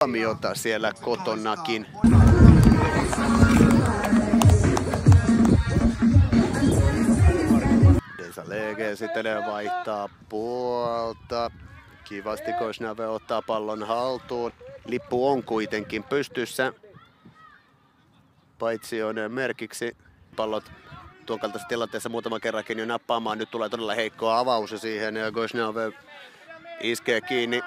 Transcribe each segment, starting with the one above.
huomiota siellä kotonakin. Desalege sitten vaihtaa puolta. Kivasti Kosnave ottaa pallon haltuun. Lippu on kuitenkin pystyssä. Paitsi on merkiksi pallot tuon kaltaisessa tilanteessa muutama kerrankin jo nappaamaan. Nyt tulee todella heikko avaus ja siihen Kosnave iskee kiinni.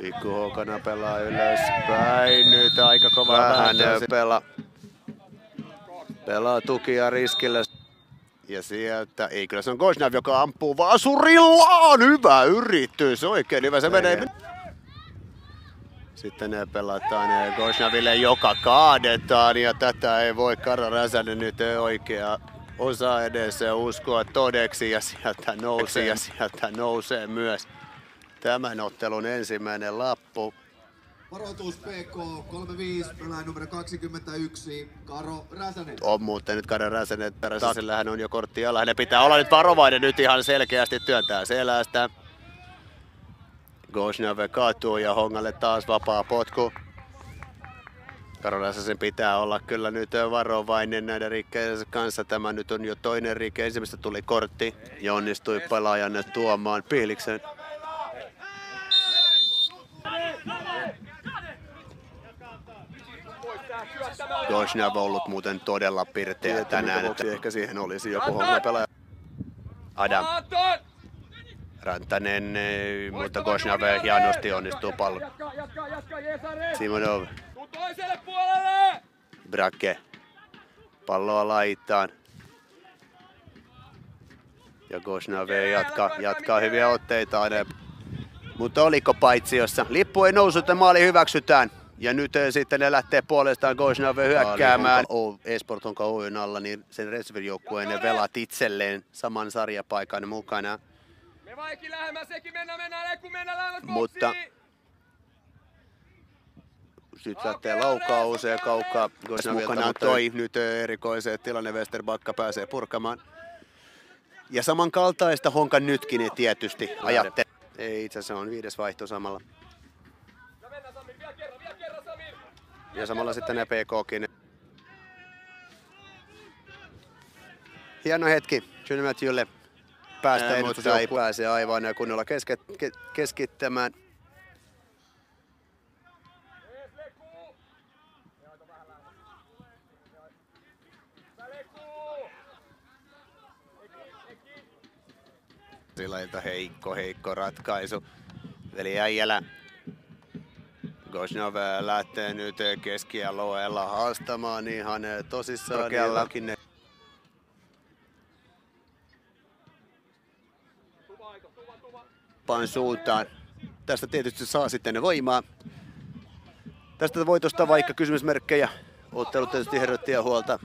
Pikku Houkana pelaa ylöspäin. Nyt aika kova vähän pelaa tukia riskillä. Ja sieltä, ei kyllä se on Kosnav, joka ampuu vasurillaan. Hyvä yritys, oikein hyvä se menee. Sitten ne pelataan Kosnaville, joka kaadetaan ja tätä ei voi Karo Räsänen nyt oikea osa edes uskoa todeksi ja sieltä nousee myös tämän ottelun ensimmäinen lappu. Varoitus PK 35, pelaaja numero 21, Karo Räsänen. On muuten nyt Karo Räsänen, Räsäsellähän on jo kortti alla. Hänen pitää olla nyt varovainen, nyt ihan selkeästi työntää selästä. Kosnave kaatuu ja Hongalle taas vapaa potku. Karo Räsäsen pitää olla kyllä nyt varovainen näiden rikkeiden kanssa. Tämä nyt on jo toinen rike. Ensimmäistä tuli kortti ja onnistui pelaajan tuomaan Piiliksen. Kosnav on ollut muuten todella pirteä tänään. Ehkä siihen olisi joku Hongan pelaaja. Adam. Rantanen, mutta Kosnav hienosti onnistuu pallon. Simonov. Brake. Palloa laitaan. Ja Kosnav jatkaa hyviä otteitaan. Mutta oliko paitsiossa? Lippu ei noussut, että maali hyväksytään. Ja nyt sitten ne lähtee puolestaan Kosnav hyökkäämään. Esport Honka Oyn alla, niin sen reservijoukkueen velat itselleen saman sarjapaikan mukana. Mutta nyt lähtee laukaus ja Kaukka mukana toi nyt erikoiseen tilanne. Westerbacka pääsee purkamaan. Ja samankaltaista Honka nytkin tietysti ajattelee. Ei, itse asiassa on 5. vaihto samalla. Ja samalla sitten ne PKkin. Hieno hetki Matthewlle päästä, mutta ei pääse aivan kunnolla keskittämään. Silailta heikko ratkaisu. Veli Äijälä. Kosnav lähtee nyt keskialueella haastamaan ihan tosissaan. Suuntaan. Tästä tietysti saa sitten voimaa. Tästä voitosta vaikka kysymysmerkkejä. Ottelu tietysti herätti huolta.